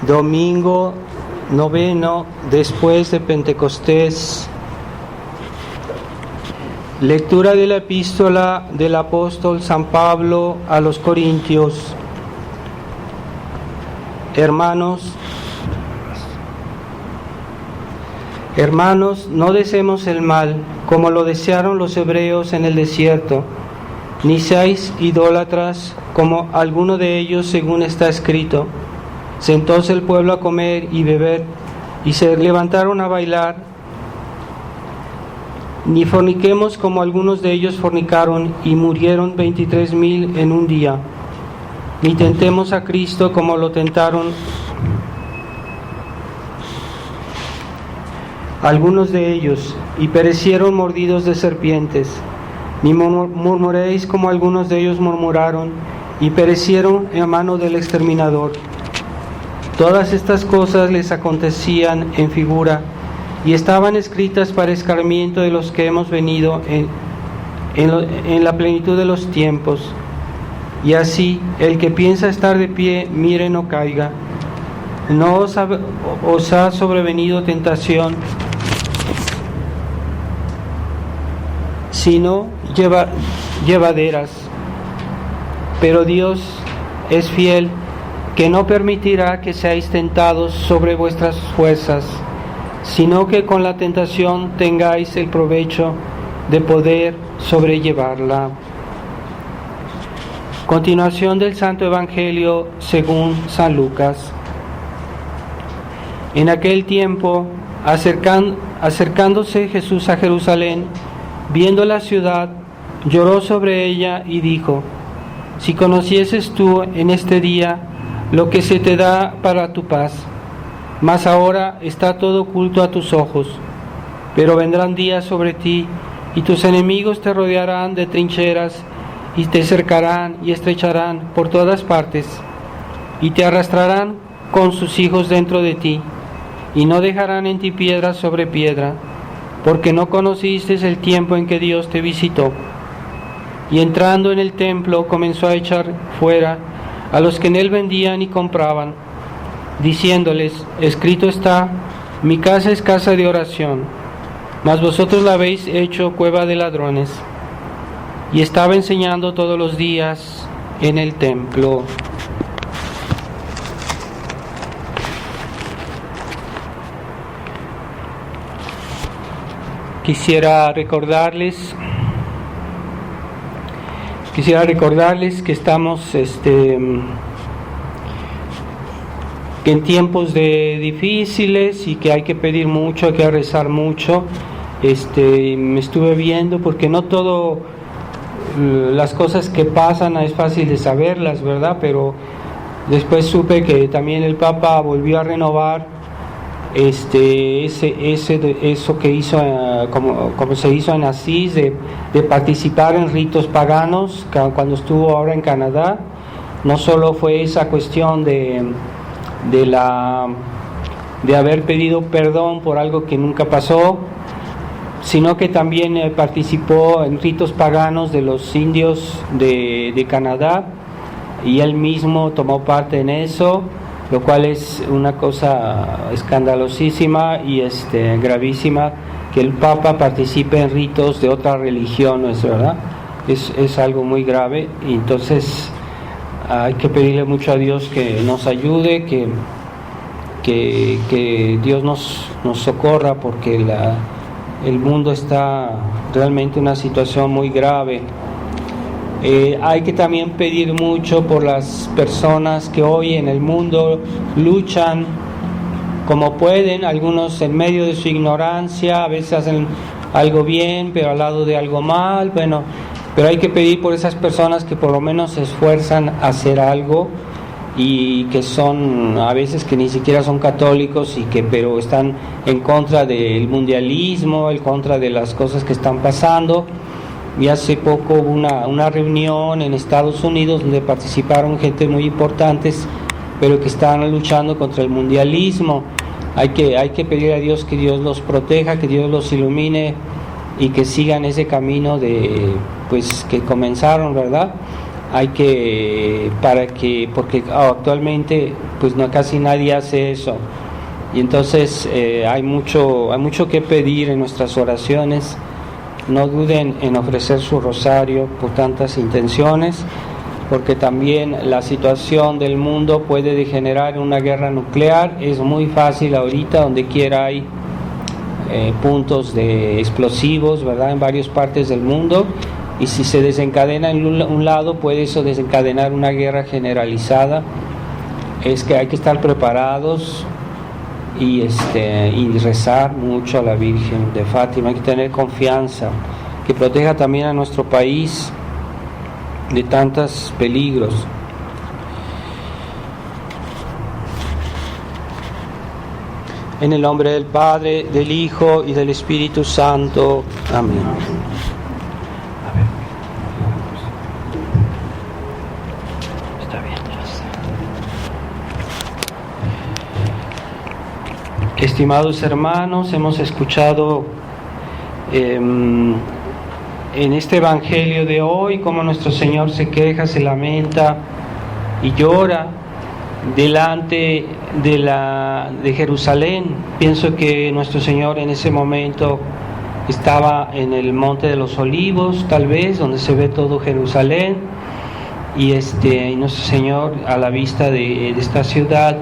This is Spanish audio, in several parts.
Domingo noveno después de Pentecostés. Lectura de la epístola del apóstol San Pablo a los Corintios. Hermanos, no deseemos el mal, como lo desearon los hebreos en el desierto, ni seáis idólatras, como alguno de ellos, según está escrito. Sentóse el pueblo a comer y beber, y se levantaron a bailar. Ni forniquemos, como algunos de ellos fornicaron, y murieron 23,000 en un día. Ni tentemos a Cristo, como lo tentaron algunos de ellos, y perecieron mordidos de serpientes. Ni murmuréis, como algunos de ellos murmuraron, y perecieron en mano del exterminador. Todas estas cosas les acontecían en figura, y estaban escritas para escarmiento de los que hemos venido en la plenitud de los tiempos. Y así, el que piensa estar de pie, mire no caiga. No os ha sobrevenido tentación, sino llevaderas. Pero Dios es fiel, que no permitirá que seáis tentados sobre vuestras fuerzas, sino que con la tentación tengáis el provecho de poder sobrellevarla. Continuación del Santo Evangelio según San Lucas. En aquel tiempo, acercándose Jesús a Jerusalén, viendo la ciudad, lloró sobre ella y dijo: si conocieses tú en este día lo que se te da para tu paz, mas ahora está todo oculto a tus ojos. Pero vendrán días sobre ti, y tus enemigos te rodearán de trincheras, y te cercarán y estrecharán por todas partes, y te arrastrarán con sus hijos dentro de ti, y no dejarán en ti piedra sobre piedra, porque no conociste el tiempo en que Dios te visitó. Y entrando en el templo comenzó a echar fuera a los que en él vendían y compraban, diciéndoles: escrito está, mi casa es casa de oración, mas vosotros la habéis hecho cueva de ladrones. Y estaba enseñando todos los días en el templo. Quisiera recordarles que estamos que en tiempos difíciles y que hay que pedir mucho, hay que rezar mucho. Me estuve viendo, porque no todo las cosas que pasan es fácil de saberlas, ¿verdad? Pero después supe que también el Papa volvió a renovar eso que hizo, como se hizo en Asís, de participar en ritos paganos cuando estuvo ahora en Canadá. No solo fue esa cuestión de haber pedido perdón por algo que nunca pasó, sino que también participó en ritos paganos de los indios de Canadá, y él mismo tomó parte en eso, lo cual es una cosa escandalosísima y gravísima, que el Papa participe en ritos de otras religiones, ¿verdad? Es algo muy grave, y entonces hay que pedirle mucho a Dios que nos ayude, que Dios nos socorra, porque el mundo está realmente en una situación muy grave. Hay que también pedir mucho por las personas que hoy en el mundo luchan como pueden, algunos en medio de su ignorancia, a veces hacen algo bien, pero al lado de algo mal. Bueno, pero hay que pedir por esas personas que por lo menos se esfuerzan a hacer algo, y que son a veces que ni siquiera son católicos, pero están en contra del mundialismo, en contra de las cosas que están pasando. Y hace poco hubo una reunión en Estados Unidos donde participaron gente muy importantes, pero que están luchando contra el mundialismo. Hay que pedir a Dios que Dios los proteja, que Dios los ilumine, y que sigan ese camino que comenzaron, ¿verdad? porque actualmente pues no, casi nadie hace eso, y entonces hay mucho que pedir en nuestras oraciones. No duden en ofrecer su rosario por tantas intenciones, porque también la situación del mundo puede degenerar en una guerra nuclear. Es muy fácil ahorita, donde quiera hay puntos de explosivos, ¿verdad?, en varias partes del mundo, y si se desencadena en un lado, puede eso desencadenar una guerra generalizada. Es que hay que estar preparados y rezar mucho a la Virgen de Fátima. Hay que tener confianza, que proteja también a nuestro país de tantos peligros. En el nombre del Padre, del Hijo y del Espíritu Santo. Amén. Está bien. Estimados hermanos, hemos escuchado en este Evangelio de hoy cómo nuestro Señor se queja, se lamenta y llora delante de Jerusalén. Pienso que nuestro Señor en ese momento estaba en el Monte de los Olivos, tal vez, donde se ve todo Jerusalén, y nuestro Señor, a la vista de esta ciudad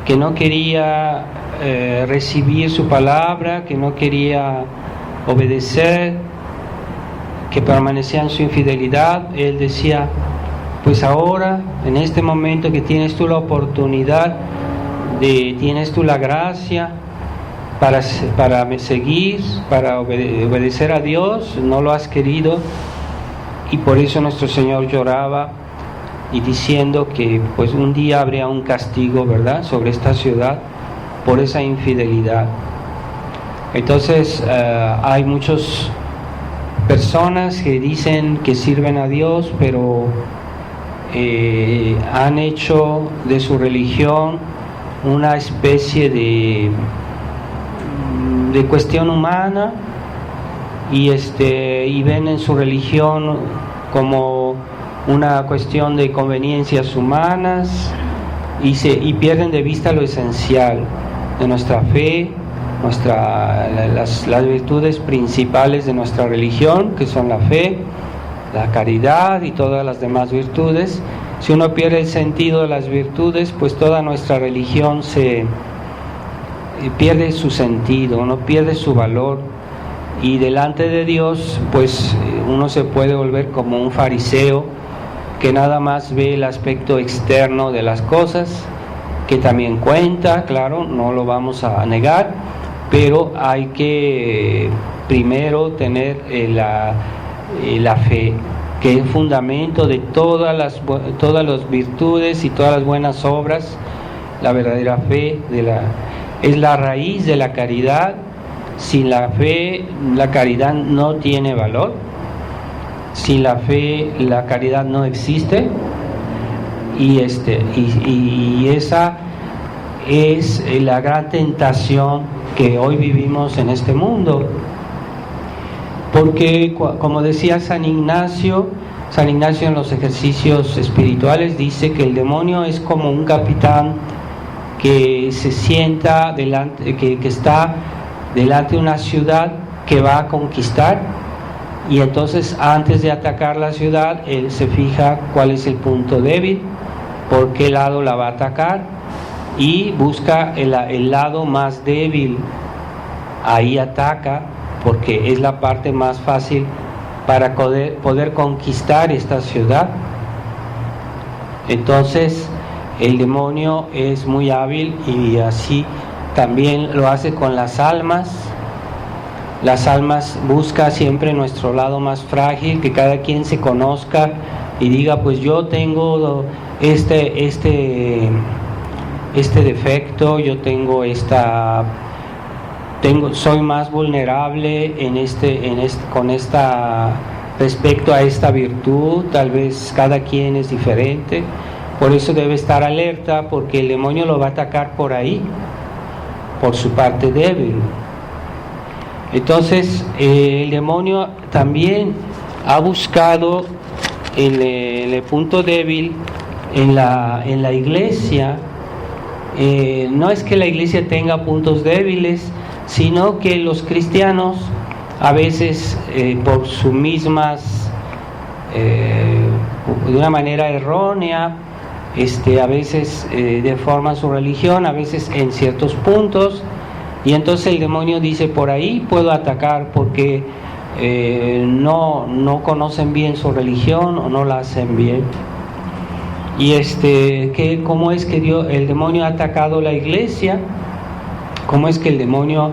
que no quería recibir su palabra, que no quería obedecer, que permanecía en su infidelidad, Él decía: pues ahora, en este momento que tienes tú la oportunidad, tienes tú la gracia para seguir, para obedecer a Dios, no lo has querido. Y por eso nuestro Señor lloraba y diciendo que pues un día habría un castigo, ¿verdad?, sobre esta ciudad por esa infidelidad. Entonces hay muchas personas que dicen que sirven a Dios, pero han hecho de su religión una especie de cuestión humana, y ven en su religión como una cuestión de conveniencias humanas, y pierden de vista lo esencial de nuestra fe, las virtudes principales de nuestra religión, que son la fe, la caridad y todas las demás virtudes. Si uno pierde el sentido de las virtudes, pues toda nuestra religión pierde su sentido, uno pierde su valor, y delante de Dios pues uno se puede volver como un fariseo que nada más ve el aspecto externo de las cosas, que también cuenta, claro, no lo vamos a negar, pero hay que primero tener la fe, que es fundamento de todas las virtudes y todas las buenas obras. La verdadera fe es la raíz de la caridad. Sin la fe, la caridad no tiene valor. Sin la fe, la caridad no existe. Y esa es la gran tentación que hoy vivimos en este mundo. Porque, como decía San Ignacio en los ejercicios espirituales, dice que el demonio es como un capitán que se sienta que está delante de una ciudad que va a conquistar, y entonces antes de atacar la ciudad, él se fija cuál es el punto débil, por qué lado la va a atacar, y busca el lado más débil. Ahí ataca, porque es la parte más fácil para poder conquistar esta ciudad. Entonces el demonio es muy hábil, y así también lo hace con las almas. Las almas busca siempre nuestro lado más frágil, que cada quien se conozca y diga: pues yo tengo este defecto, yo tengo soy más vulnerable respecto a esta virtud. Tal vez cada quien es diferente, por eso debe estar alerta, porque el demonio lo va a atacar por ahí, por su parte débil. Entonces el demonio también ha buscado el punto débil en la iglesia, no es que la iglesia tenga puntos débiles, sino que los cristianos a veces por sus mismas, de una manera errónea, a veces deforman su religión, a veces en ciertos puntos, y entonces el demonio dice: por ahí puedo atacar porque no conocen bien su religión o no la hacen bien. Y ¿cómo es que el demonio ha atacado la iglesia? ¿Cómo es que el demonio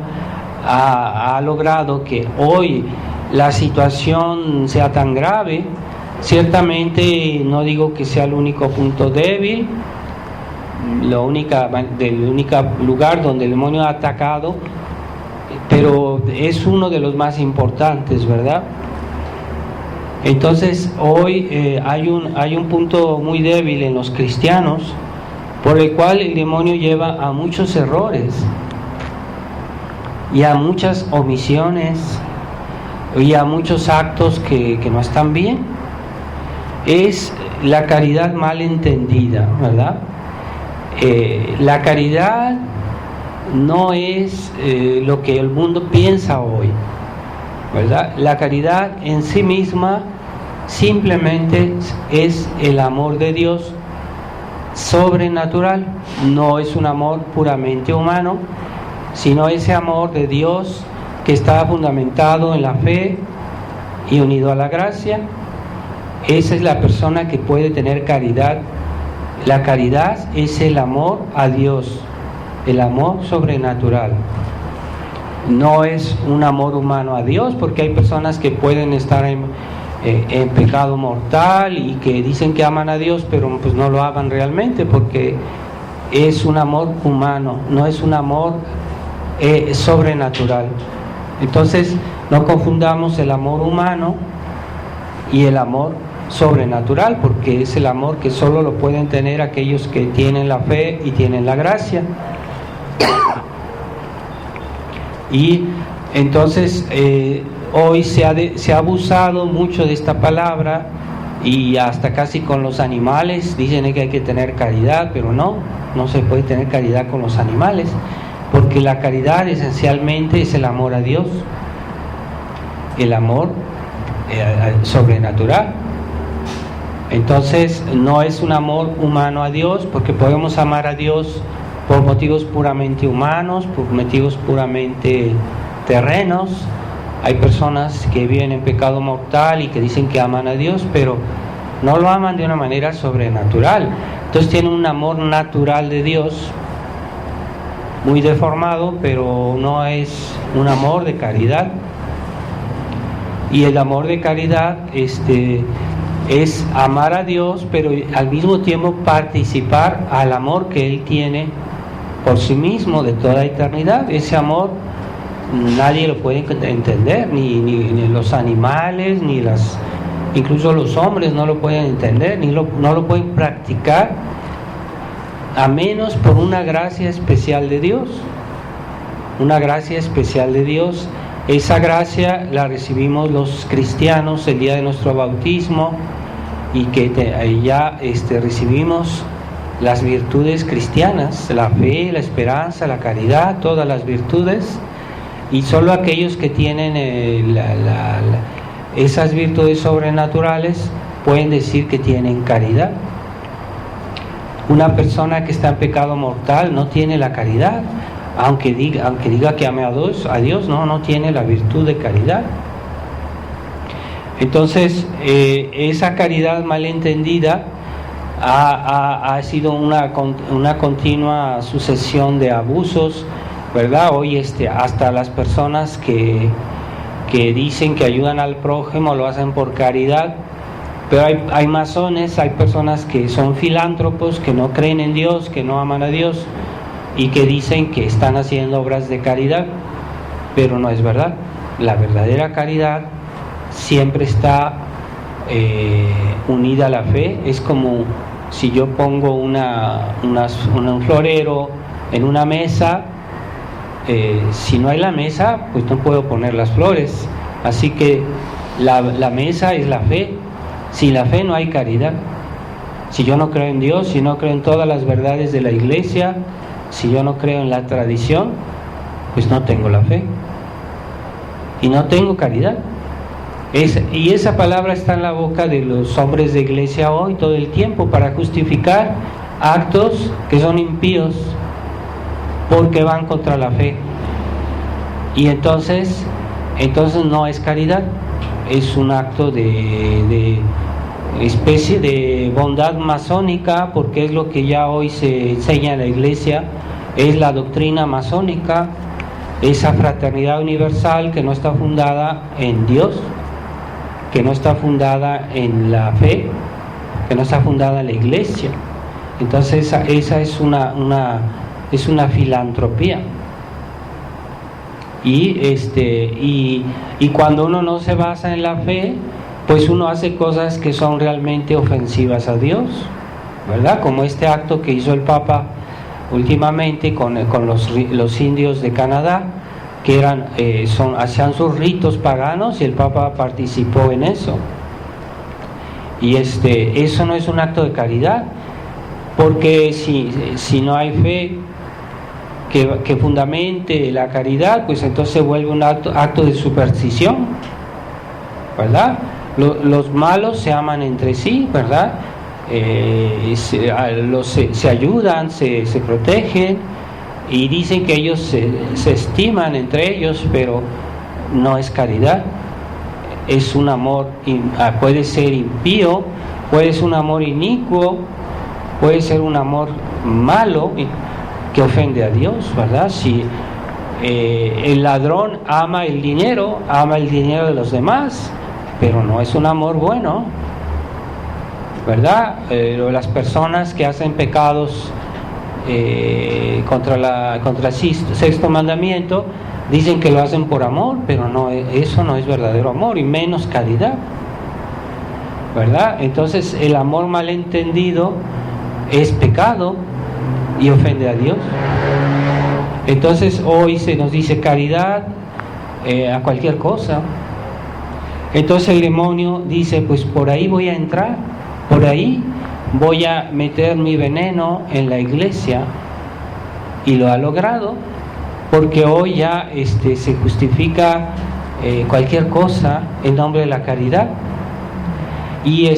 ha logrado que hoy la situación sea tan grave? Ciertamente no digo que sea el único punto débil, el único lugar donde el demonio ha atacado, pero es uno de los más importantes, ¿verdad? Entonces hoy hay un punto muy débil en los cristianos, por el cual el demonio lleva a muchos errores y a muchas omisiones y a muchos actos que no están bien. Es la caridad mal entendida, ¿verdad? La caridad no es lo que el mundo piensa hoy, ¿verdad? La caridad en sí misma simplemente es el amor de Dios sobrenatural, no es un amor puramente humano, sino ese amor de Dios que está fundamentado en la fe y unido a la gracia. Esa es la persona que puede tener caridad. La caridad es el amor a Dios, el amor sobrenatural. No es un amor humano a Dios, porque hay personas que pueden estar en pecado mortal y que dicen que aman a Dios, pero pues no lo aman realmente, porque es un amor humano, no es un amor sobrenatural. Entonces no confundamos el amor humano y el amor sobrenatural, porque es el amor que solo lo pueden tener aquellos que tienen la fe y tienen la gracia. Y entonces hoy se ha abusado mucho de esta palabra, y hasta casi con los animales dicen que hay que tener caridad, pero no se puede tener caridad con los animales, porque la caridad esencialmente es el amor a Dios, el amor sobrenatural. Entonces no es un amor humano a Dios, porque podemos amar a Dios por motivos puramente humanos, por motivos puramente terrenos. Hay personas que viven en pecado mortal y que dicen que aman a Dios, pero no lo aman de una manera sobrenatural. Entonces tienen un amor natural de Dios, muy deformado, pero no es un amor de caridad. Y el amor de caridad es amar a Dios, pero al mismo tiempo participar al amor que Él tiene por sí mismo de toda eternidad. Ese amor nadie lo puede entender, ni los animales, incluso los hombres no lo pueden entender, no lo pueden practicar, a menos por una gracia especial de Dios. Una gracia especial de Dios. Esa gracia la recibimos los cristianos el día de nuestro bautismo, y que ya recibimos las virtudes cristianas, la fe, la esperanza, la caridad, todas las virtudes. Y solo aquellos que tienen esas virtudes sobrenaturales pueden decir que tienen caridad. Una persona que está en pecado mortal no tiene la caridad, aunque diga que ame a Dios, no tiene la virtud de caridad. Entonces esa caridad malentendida ha sido una continua sucesión de abusos, ¿verdad? Hoy hasta las personas que dicen que ayudan al prójimo lo hacen por caridad, pero hay masones, hay personas que son filántropos, que no creen en Dios, que no aman a Dios, y que dicen que están haciendo obras de caridad, pero no es verdad. La verdadera caridad siempre está unida a la fe. Es como si yo pongo un florero en una mesa, si no hay la mesa, pues no puedo poner las flores. Así que la mesa es la fe. Sin la fe no hay caridad. Si yo no creo en Dios, si no creo en todas las verdades de la iglesia, si yo no creo en la tradición, pues no tengo la fe y no tengo caridad. Y esa palabra está en la boca de los hombres de iglesia hoy todo el tiempo para justificar actos que son impíos porque van contra la fe. Y entonces no es caridad, es un acto de especie de bondad masónica, porque es lo que ya hoy se enseña en la iglesia, es la doctrina masónica, esa fraternidad universal que no está fundada en Dios, que no está fundada en la fe, que no está fundada en la iglesia. Entonces esa es una filantropía. Y cuando uno no se basa en la fe, pues uno hace cosas que son realmente ofensivas a Dios, ¿verdad? Como este acto que hizo el Papa últimamente con los indios de Canadá, que hacían sus ritos paganos y el Papa participó en eso. Y eso no es un acto de caridad, porque si no hay fe que fundamente la caridad, pues entonces se vuelve un acto de superstición, ¿verdad? Los malos se aman entre sí, ¿verdad? Se ayudan, se protegen y dicen que ellos se estiman entre ellos, pero no es caridad. Es un amor, puede ser impío, puede ser un amor inicuo, puede ser un amor malo que ofende a Dios, ¿verdad? Si el ladrón ama el dinero de los demás, pero no es un amor bueno, ¿verdad? Las personas que hacen pecados contra el sexto mandamiento dicen que lo hacen por amor, pero no, eso no es verdadero amor, y menos caridad, ¿verdad? Entonces el amor malentendido es pecado y ofende a Dios. Entonces hoy se nos dice caridad a cualquier cosa. Entonces el demonio dice, pues por ahí voy a entrar, por ahí voy a meter mi veneno en la iglesia, y lo ha logrado, porque hoy ya se justifica cualquier cosa en nombre de la caridad. Y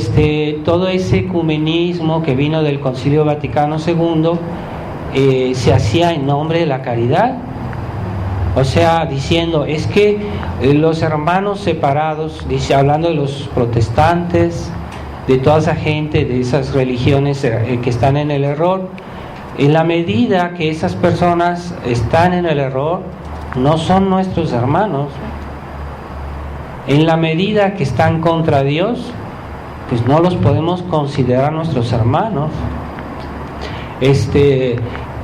todo ese ecumenismo que vino del Concilio Vaticano II se hacía en nombre de la caridad, o sea, diciendo, es que los hermanos separados, hablando de los protestantes, de toda esa gente, de esas religiones que están en el error, en la medida que esas personas están en el error, no son nuestros hermanos. En la medida que están contra Dios, pues no los podemos considerar nuestros hermanos.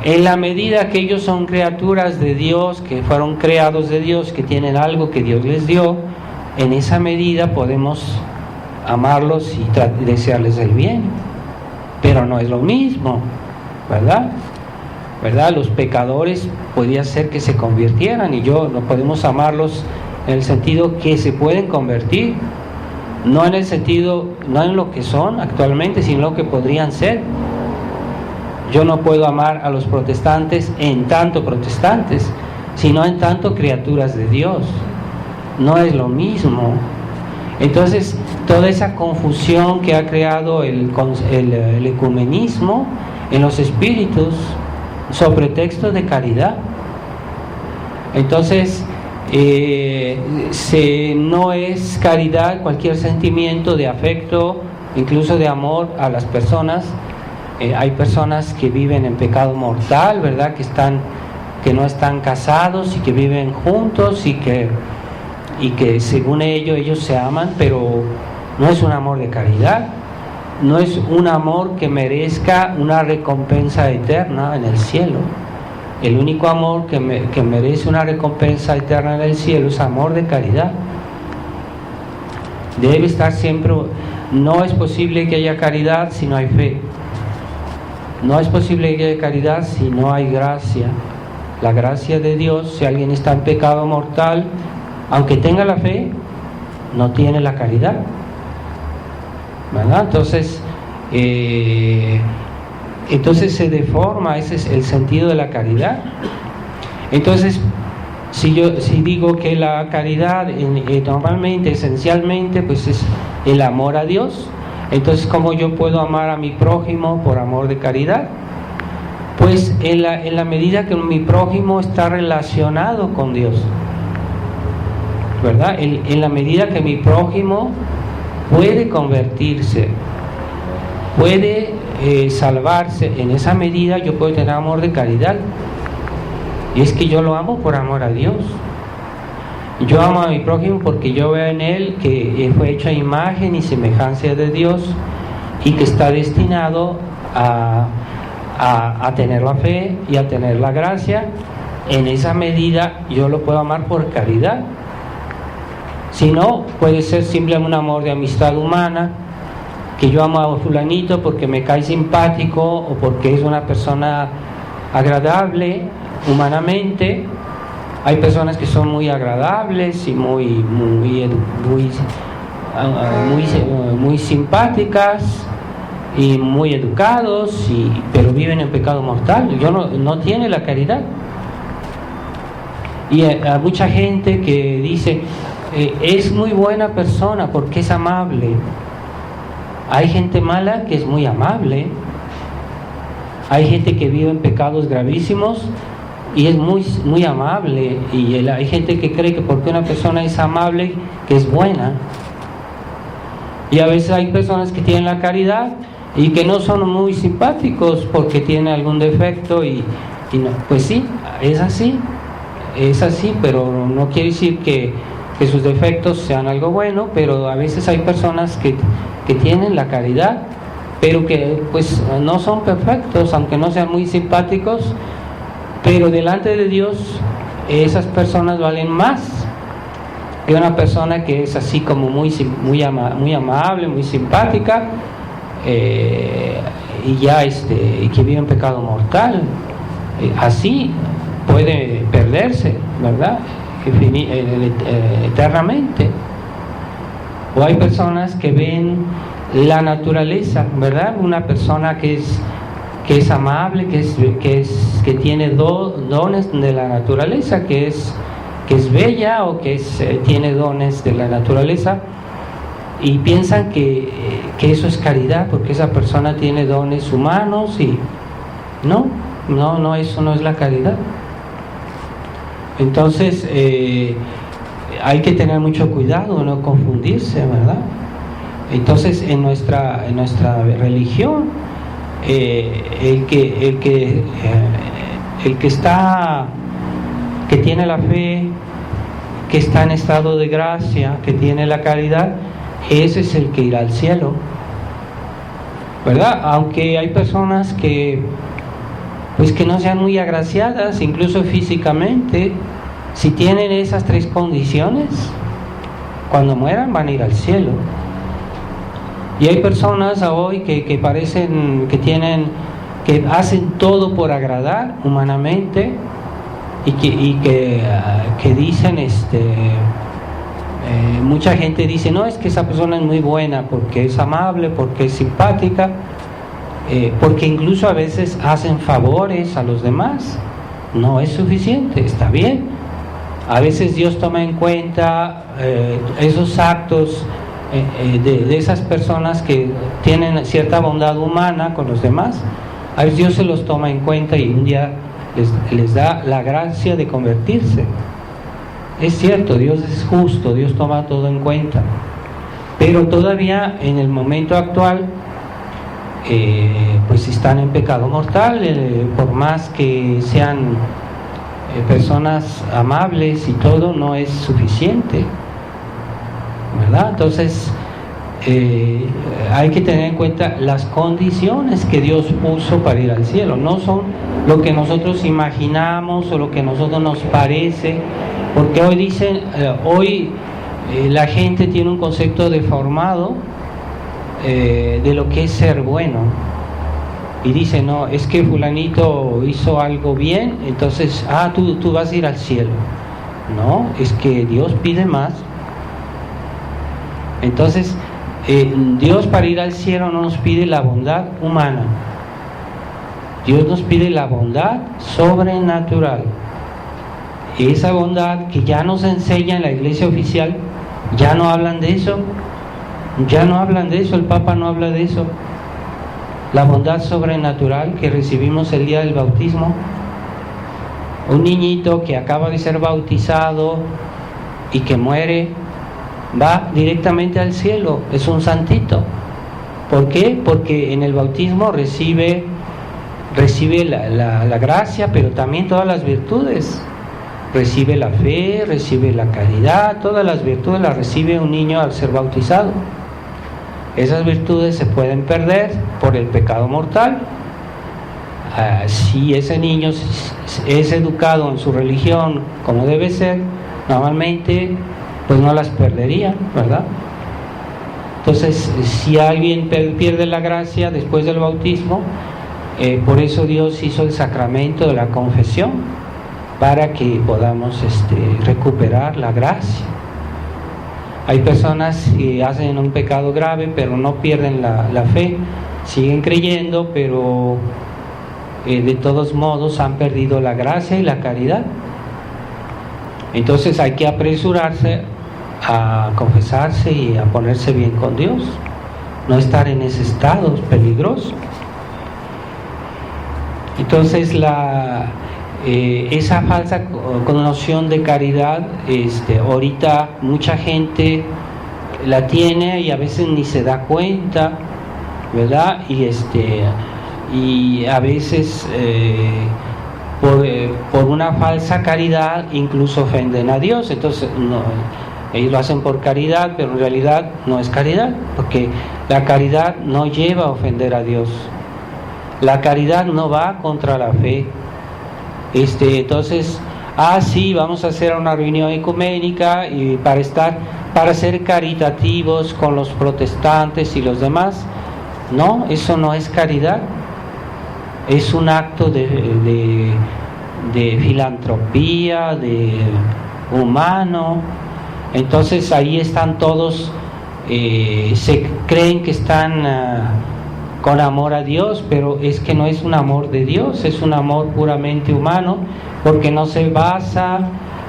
En la medida que ellos son criaturas de Dios, que fueron creados de Dios, que tienen algo que Dios les dio, en esa medida podemos amarlos y desearles el bien, pero no es lo mismo, ¿verdad? Los pecadores podría ser que se convirtieran, y no podemos amarlos en el sentido que se pueden convertir, no en el sentido, no en lo que son actualmente, sino lo que podrían ser. Yo no puedo amar a los protestantes en tanto protestantes, sino en tanto criaturas de Dios. No es lo mismo. Entonces, toda esa confusión que ha creado el ecumenismo en los espíritus, sobre textos de caridad. Entonces, no es caridad cualquier sentimiento de afecto, incluso de amor a las personas. Hay personas que viven en pecado mortal, ¿verdad? Que no están casados y que viven juntos y que según ellos se aman, pero no es un amor de caridad, no es un amor que merezca una recompensa eterna en el cielo. El único amor que merece una recompensa eterna en el cielo es amor de caridad. Debe estar siempre. No es posible que haya caridad si no hay fe. No es posible que haya caridad si no hay gracia. La gracia de Dios, si alguien está en pecado mortal, aunque tenga la fe, no tiene la caridad. ¿verdad? Entonces se deforma, ese es el sentido de la caridad. Entonces, si digo que la caridad normalmente, esencialmente, pues es el amor a Dios, entonces ¿cómo yo puedo amar a mi prójimo por amor de caridad? Pues en la medida que mi prójimo está relacionado con Dios, ¿verdad? En la medida que mi prójimo puede convertirse, puede salvarse, en esa medida yo puedo tener amor de caridad. Y es que yo lo amo por amor a Dios. Yo amo a mi prójimo porque yo veo en él que fue hecho a imagen y semejanza de Dios y que está destinado a tener la fe y a tener la gracia. En esa medida yo lo puedo amar por caridad. Si no, puede ser simplemente un amor de amistad humana, que yo amo a fulanito porque me cae simpático o porque es una persona agradable humanamente. Hay personas que son muy agradables y muy simpáticas y muy educados, pero viven en pecado mortal. No tiene la caridad. Y hay mucha gente que dice es muy buena persona porque es amable. Hay gente mala que es muy amable. Hay gente que vive en pecados gravísimos y es muy amable, y hay gente que cree que porque una persona es amable que es buena. Y a veces hay personas que tienen la caridad y que no son muy simpáticos porque tienen algún defecto y no, pues sí, es así, pero no quiere decir que sus defectos sean algo bueno. Pero a veces hay personas que tienen la caridad, pero que pues no son perfectos, aunque no sean muy simpáticos, pero delante de Dios esas personas valen más que una persona que es así como muy amable, muy simpática, y que vive en pecado mortal. Así puede perderse, ¿verdad? Eternamente. O hay personas que ven la naturaleza, ¿verdad? Una persona que es amable, que tiene dones de la naturaleza, que es bella, o que tiene dones de la naturaleza, y piensan que eso es caridad porque esa persona tiene dones humanos, y no, eso no es la caridad. Entonces hay que tener mucho cuidado, no confundirse, ¿verdad? Entonces en nuestra religión, el que tiene la fe, que está en estado de gracia, que tiene la caridad, ese es el que irá al cielo, ¿verdad? Aunque hay personas que no sean muy agraciadas, incluso físicamente, si tienen esas tres condiciones, cuando mueran van a ir al cielo. Y hay personas hoy que parecen que hacen todo por agradar humanamente, y que dicen, mucha gente dice, no, es que esa persona es muy buena porque es amable, porque es simpática, porque incluso a veces hacen favores a los demás. No es suficiente, está bien. A veces Dios toma en cuenta esos actos de esas personas que tienen cierta bondad humana con los demás. A veces Dios se los toma en cuenta y un día les da la gracia de convertirse. Es cierto, Dios es justo, Dios toma todo en cuenta, pero todavía en el momento actual pues están en pecado mortal, por más que sean personas amables y todo, no es suficiente, ¿verdad? Entonces hay que tener en cuenta las condiciones que Dios puso para ir al cielo. No son lo que nosotros imaginamos o lo que a nosotros nos parece, porque hoy dicen, la gente tiene un concepto deformado de lo que es ser bueno, y dice, no, es que fulanito hizo algo bien, entonces tú vas a ir al cielo. No, es que Dios pide más. Entonces Dios para ir al cielo no nos pide la bondad humana. Dios nos pide la bondad sobrenatural. Esa bondad que ya nos enseña en la iglesia oficial, ya no hablan de eso. Ya no hablan de eso, el Papa no habla de eso. La bondad sobrenatural que recibimos el día del bautismo. Un niñito que acaba de ser bautizado y que muere, va directamente al cielo, es un santito. ¿Por qué? Porque en el bautismo recibe la gracia, pero también todas las virtudes. Recibe la fe, recibe la caridad, todas las virtudes las recibe un niño al ser bautizado. Esas virtudes se pueden perder por el pecado mortal. Si ese niño es educado en su religión como debe ser, normalmente pues no las perdería, ¿verdad? Entonces, si alguien pierde la gracia después del bautismo, por eso Dios hizo el sacramento de la confesión, para que podamos recuperar la gracia. Hay personas que hacen un pecado grave, pero no pierden la fe, siguen creyendo, pero de todos modos han perdido la gracia y la caridad. Entonces hay que apresurarse a confesarse y a ponerse bien con Dios, no estar en ese estado peligroso. Entonces esa falsa connotación de caridad, ahorita mucha gente la tiene y a veces ni se da cuenta, ¿verdad? Y a veces por una falsa caridad incluso ofenden a Dios. Entonces ellos lo hacen por caridad, pero en realidad no es caridad, porque la caridad no lleva a ofender a Dios. La caridad no va contra la fe. Entonces, sí, vamos a hacer una reunión ecuménica y para ser caritativos con los protestantes y los demás. No, eso no es caridad. Es un acto de filantropía, de humano. Entonces ahí están todos, se creen que están con amor a Dios, pero es que no es un amor de Dios, es un amor puramente humano, porque no se basa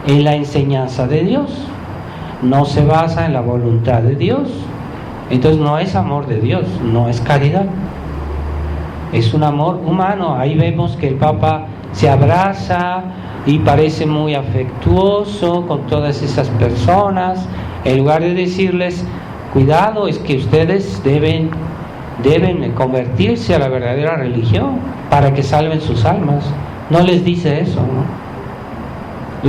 en la enseñanza de Dios, no se basa en la voluntad de Dios. Entonces no es amor de Dios, no es caridad, es un amor humano. Ahí vemos que el Papa se abraza y parece muy afectuoso con todas esas personas, en lugar de decirles: cuidado, es que ustedes deben convertirse a la verdadera religión para que salven sus almas. No les dice eso, ¿no?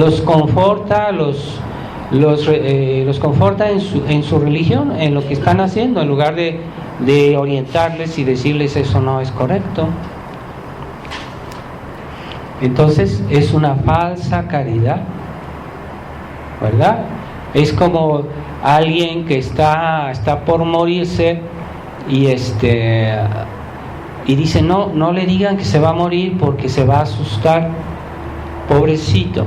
Los conforta, los conforta en su religión, en lo que están haciendo, en lugar de orientarles y decirles: eso no es correcto. Entonces es una falsa caridad, ¿verdad? Es como alguien que está por morirse y dice: no le digan que se va a morir porque se va a asustar, pobrecito.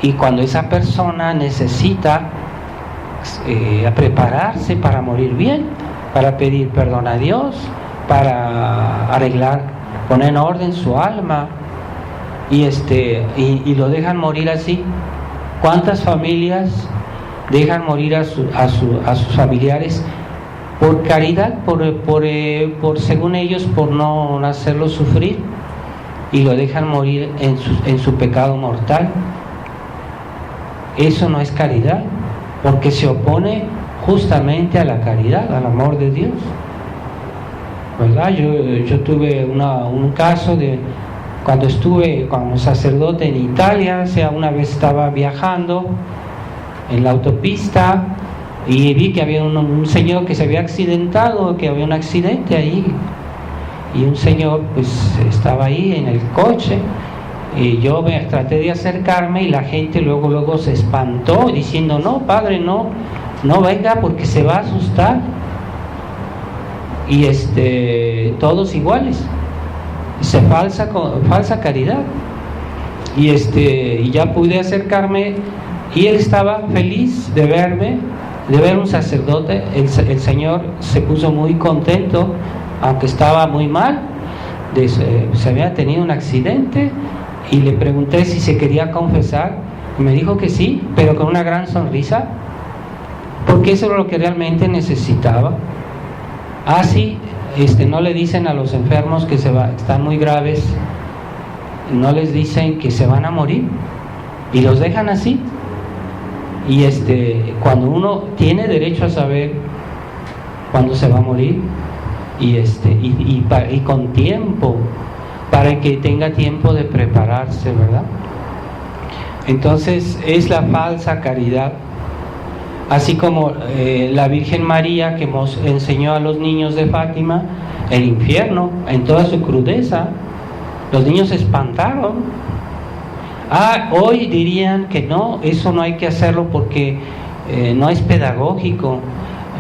Y cuando esa persona necesita prepararse para morir bien, para pedir perdón a Dios, para arreglar, poner en orden su alma, y lo dejan morir así. ¿Cuántas familias dejan morir a sus familiares por caridad, por según ellos, por no hacerlos sufrir, y lo dejan morir en su pecado mortal? Eso no es caridad, porque se opone justamente a la caridad, al amor de Dios, ¿verdad? Yo tuve un caso de cuando estuve como sacerdote en Italia. Una vez estaba viajando en la autopista y vi que había un señor que se había accidentado, que había un accidente ahí, y un señor pues estaba ahí en el coche, y yo traté de acercarme, y la gente luego se espantó diciendo: no, padre, no venga porque se va a asustar. Y todos iguales, falsa caridad. Y ya pude acercarme y él estaba feliz de verme, de ver un sacerdote. El señor se puso muy contento, aunque estaba muy mal, se había tenido un accidente, y le pregunté si se quería confesar, y me dijo que sí, pero con una gran sonrisa, porque eso era lo que realmente necesitaba. Así, no le dicen a los enfermos que están muy graves, no les dicen que se van a morir, y los dejan así. Y cuando uno tiene derecho a saber cuándo se va a morir, y con tiempo, para que tenga tiempo de prepararse, ¿verdad? Entonces es la falsa caridad, así como la Virgen María, que nos enseñó a los niños de Fátima el infierno en toda su crudeza. Los niños se espantaron. Hoy dirían que no, eso no hay que hacerlo porque no es pedagógico,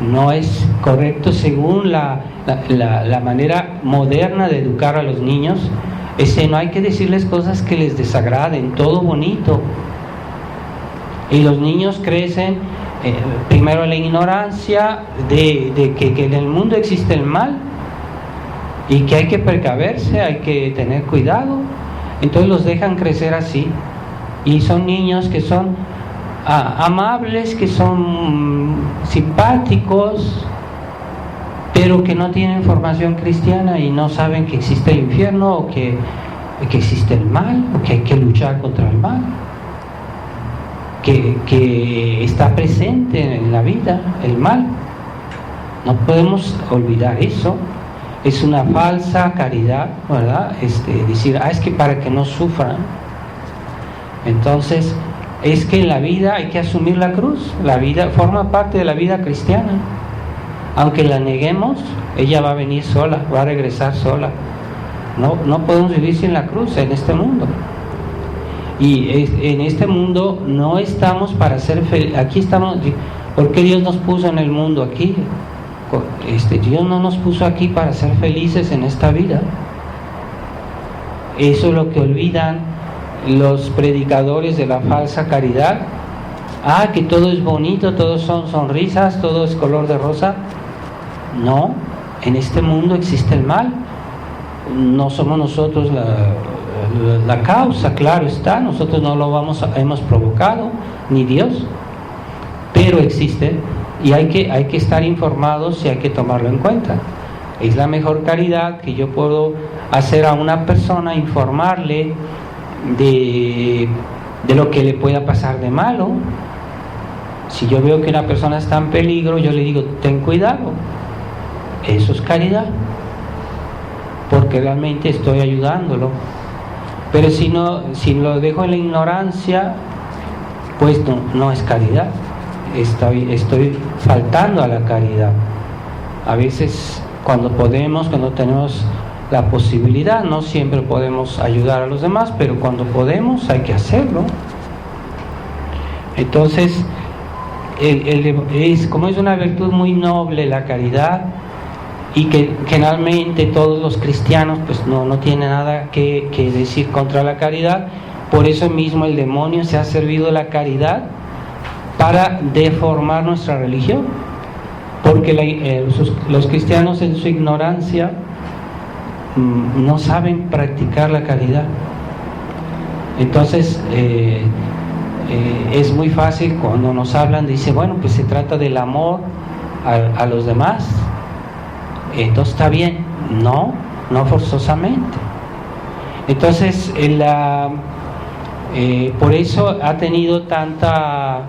no es correcto según la manera moderna de educar a los niños. No hay que decirles cosas que les desagraden, todo bonito. Y los niños crecen primero en la ignorancia de que en el mundo existe el mal y que hay que precaverse, hay que tener cuidado. Entonces los dejan crecer así, y son niños que son amables, que son simpáticos, pero que no tienen formación cristiana y no saben que existe el infierno, o que existe el mal, o que hay que luchar contra el mal, que está presente en la vida, el mal. No podemos olvidar eso. Es una falsa caridad, ¿verdad? Decir, es que para que no sufran. Entonces, es que en la vida hay que asumir la cruz. La vida forma parte de la vida cristiana. Aunque la neguemos, ella va a venir sola, va a regresar sola. No podemos vivir sin la cruz en este mundo. Y en este mundo no estamos para ser felices. Aquí estamos. ¿Por qué Dios nos puso en el mundo aquí? Dios no nos puso aquí para ser felices en esta vida. Eso es lo que olvidan los predicadores de la falsa caridad. Que todo es bonito, todo son sonrisas, todo es color de rosa. No, en este mundo existe el mal. No somos nosotros la causa, claro está. Nosotros no lo hemos provocado, ni Dios, pero existe. Y hay que estar informados y hay que tomarlo en cuenta. Es la mejor caridad que yo puedo hacer a una persona, informarle de lo que le pueda pasar de malo. Si yo veo que una persona está en peligro, yo le digo, ten cuidado. Eso es caridad, porque realmente estoy ayudándolo. Pero si lo dejo en la ignorancia, pues no es caridad. Estoy faltando a la caridad. A veces cuando tenemos la posibilidad, no siempre podemos ayudar a los demás, pero cuando podemos hay que hacerlo. Entonces como es una virtud muy noble la caridad, y que generalmente todos los cristianos pues no tienen nada que decir contra la caridad. Por eso mismo el demonio se ha servido de la caridad para deformar nuestra religión, porque los cristianos en su ignorancia no saben practicar la caridad. Entonces es muy fácil cuando nos hablan, dice, bueno, pues se trata del amor a los demás, entonces está bien. No forzosamente. Entonces por eso ha tenido tanta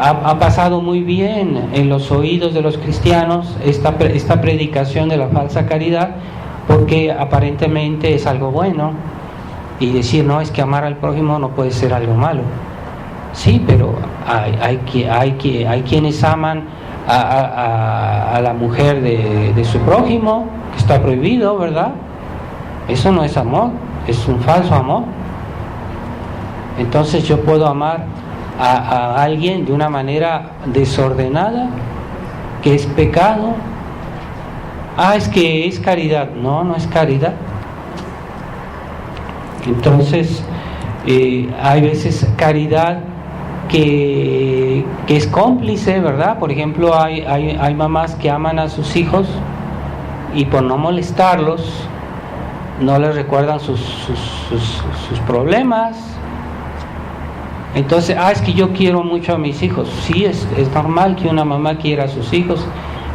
ha pasado muy bien en los oídos de los cristianos esta predicación de la falsa caridad, porque aparentemente es algo bueno, y decir, no, es que amar al prójimo no puede ser algo malo. Sí, pero hay quienes aman a la mujer de su prójimo, que está prohibido, ¿verdad? Eso no es amor, es un falso amor. Entonces yo puedo amar a alguien de una manera desordenada, que es pecado. Es que es caridad. No es caridad. Entonces hay veces caridad que que es cómplice, ¿verdad? Por ejemplo, hay mamás que aman a sus hijos y por no molestarlos, no les recuerdan sus problemas. Entonces, es que yo quiero mucho a mis hijos. Sí, es normal que una mamá quiera a sus hijos,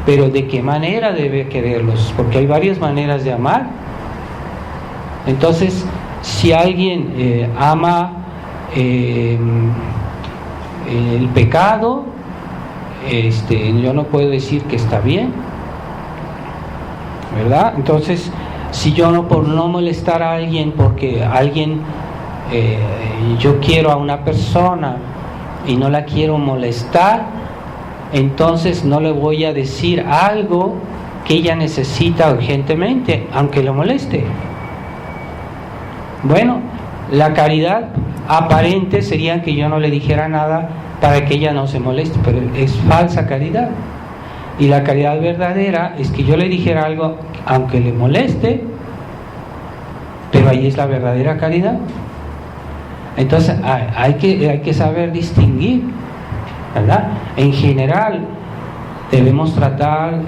pero ¿de qué manera debe quererlos? Porque hay varias maneras de amar. Entonces, si alguien ama el pecado, yo no puedo decir que está bien, ¿verdad? Entonces, si yo no, por no molestar a alguien, porque yo quiero a una persona y no la quiero molestar, entonces no le voy a decir algo que ella necesita urgentemente, aunque lo moleste. Bueno, la caridad aparente sería que yo no le dijera nada para que ella no se moleste, pero es falsa caridad. Y la caridad verdadera es que yo le dijera algo aunque le moleste, pero ahí es la verdadera caridad. Entonces hay que saber distinguir, ¿verdad? En general debemos tratar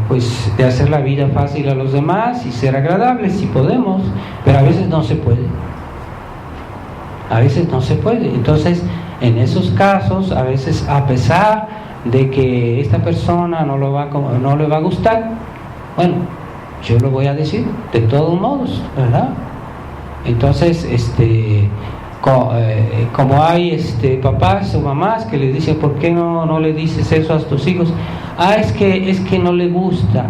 pues de hacer la vida fácil a los demás y ser agradables si podemos, pero a veces no se puede. A veces no se puede. Entonces, en esos casos, a veces, a pesar de que esta persona no le va a gustar, bueno, yo lo voy a decir de todos modos, ¿verdad? Entonces, como hay papás o mamás que les dicen, ¿por qué no le dices eso a tus hijos? Es que no le gusta,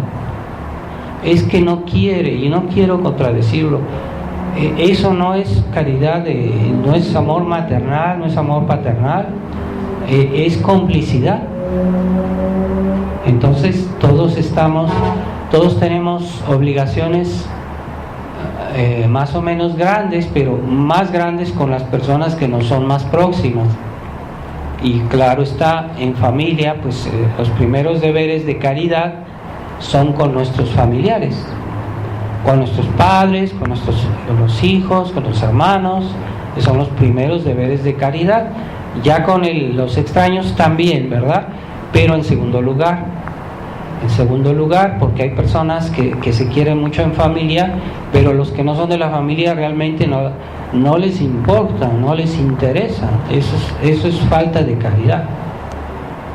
es que no quiere, y no quiero contradecirlo. Eso no es caridad, no es amor maternal, no es amor paternal, es complicidad. Entonces todos tenemos obligaciones más o menos grandes, pero más grandes con las personas que nos son más próximas. Y claro está, en familia, pues los primeros deberes de caridad son con nuestros familiares, con nuestros padres, con los hijos, con los hermanos, que son los primeros deberes de caridad. Ya con los extraños también, ¿verdad? Pero en segundo lugar, porque hay personas que se quieren mucho en familia, pero los que no son de la familia realmente no les importa, no les interesa. Eso es falta de caridad,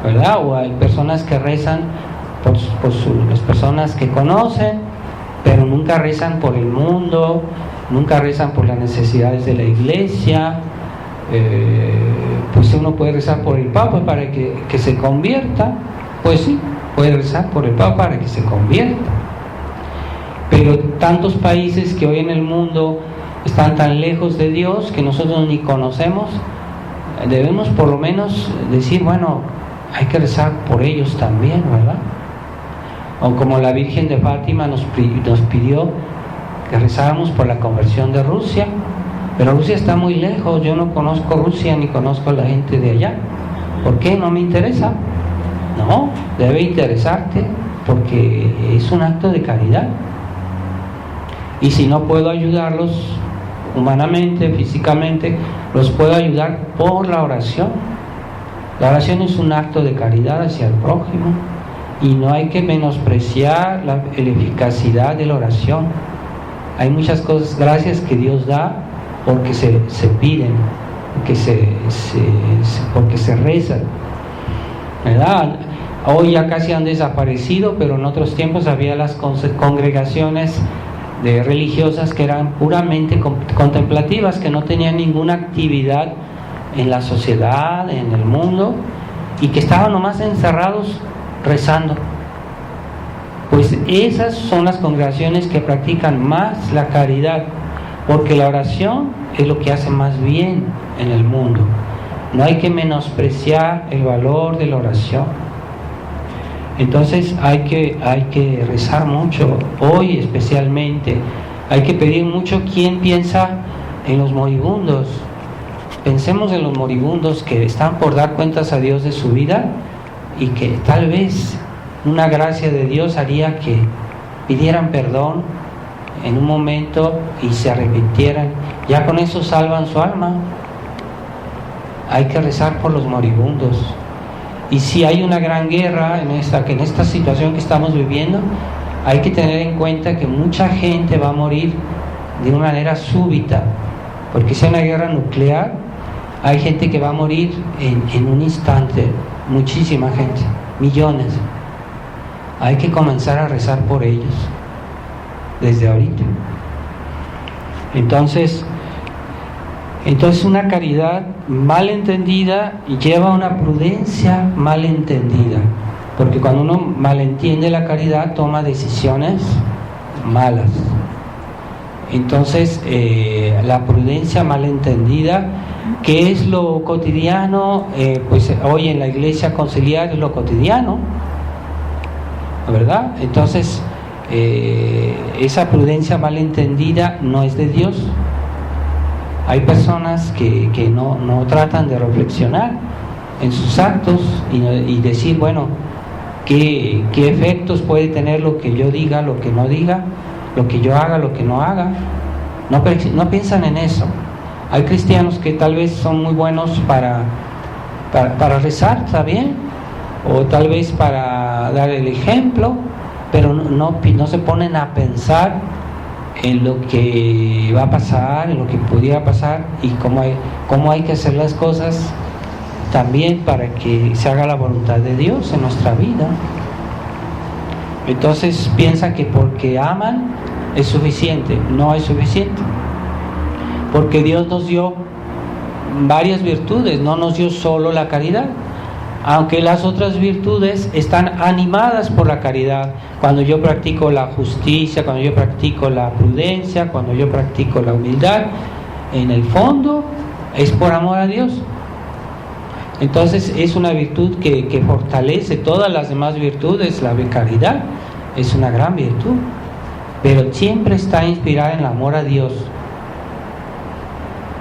¿verdad? O hay personas que rezan por las personas que conocen, pero nunca rezan por el mundo, nunca rezan por las necesidades de la iglesia. Pues uno puede rezar por el Papa para que se convierta, pues sí, puede rezar por el Papa para que se convierta. Pero tantos países que hoy en el mundo están tan lejos de Dios que nosotros ni conocemos, debemos por lo menos decir, bueno, hay que rezar por ellos también, ¿verdad? O como la Virgen de Fátima nos pidió que rezáramos por la conversión de Rusia, pero Rusia está muy lejos, yo no conozco Rusia ni conozco a la gente de allá. ¿Por qué? No me interesa. No, debe interesarte porque es un acto de caridad. Y si no puedo ayudarlos humanamente, físicamente, los puedo ayudar por la oración. La oración es un acto de caridad hacia el prójimo y no hay que menospreciar la eficacidad de la oración. Hay muchas cosas, gracias que Dios da porque se piden, porque se rezan, ¿verdad? Hoy ya casi han desaparecido, pero en otros tiempos había las congregaciones religiosas que eran puramente contemplativas, que no tenían ninguna actividad en la sociedad, en el mundo, y que estaban nomás encerrados rezando. Pues esas son las congregaciones que practican más la caridad, porque la oración es lo que hace más bien en el mundo. No hay que menospreciar el valor de la oración. Entonces hay que rezar mucho, hoy especialmente. Hay que pedir mucho. ¿Quién piensa en los moribundos? Pensemos en los moribundos que están por dar cuentas a Dios de su vida y que tal vez una gracia de Dios haría que pidieran perdón en un momento y se arrepintieran. Ya con eso salvan su alma. Hay que rezar por los moribundos. Y si hay una gran guerra en esta situación que estamos viviendo, hay que tener en cuenta que mucha gente va a morir de una manera súbita, porque si hay una guerra nuclear, hay gente que va a morir en un instante, muchísima gente, millones. Hay que comenzar a rezar por ellos desde ahorita. Entonces una caridad mal entendida lleva a una prudencia mal entendida, porque cuando uno malentiende la caridad toma decisiones malas. Entonces la prudencia mal entendida, que es lo cotidiano, pues hoy en la iglesia conciliar es lo cotidiano, ¿verdad? Entonces esa prudencia mal entendida no es de Dios. Hay personas que no tratan de reflexionar en sus actos y decir, bueno, ¿qué efectos puede tener lo que yo diga, lo que no diga, lo que yo haga, lo que no haga? No piensan en eso. Hay cristianos que tal vez son muy buenos para rezar, ¿está bien? O tal vez para dar el ejemplo, pero no se ponen a pensar en lo que va a pasar, en lo que pudiera pasar y cómo hay que hacer las cosas también para que se haga la voluntad de Dios en nuestra vida. Entonces piensan que porque aman es suficiente. No es suficiente, porque Dios nos dio varias virtudes, no nos dio solo la caridad, aunque las otras virtudes están animadas por la caridad. Cuando yo practico la justicia, cuando yo practico la prudencia, cuando yo practico la humildad, en el fondo es por amor a Dios. Entonces es una virtud que fortalece todas las demás virtudes. La caridad es una gran virtud, pero siempre está inspirada en el amor a Dios,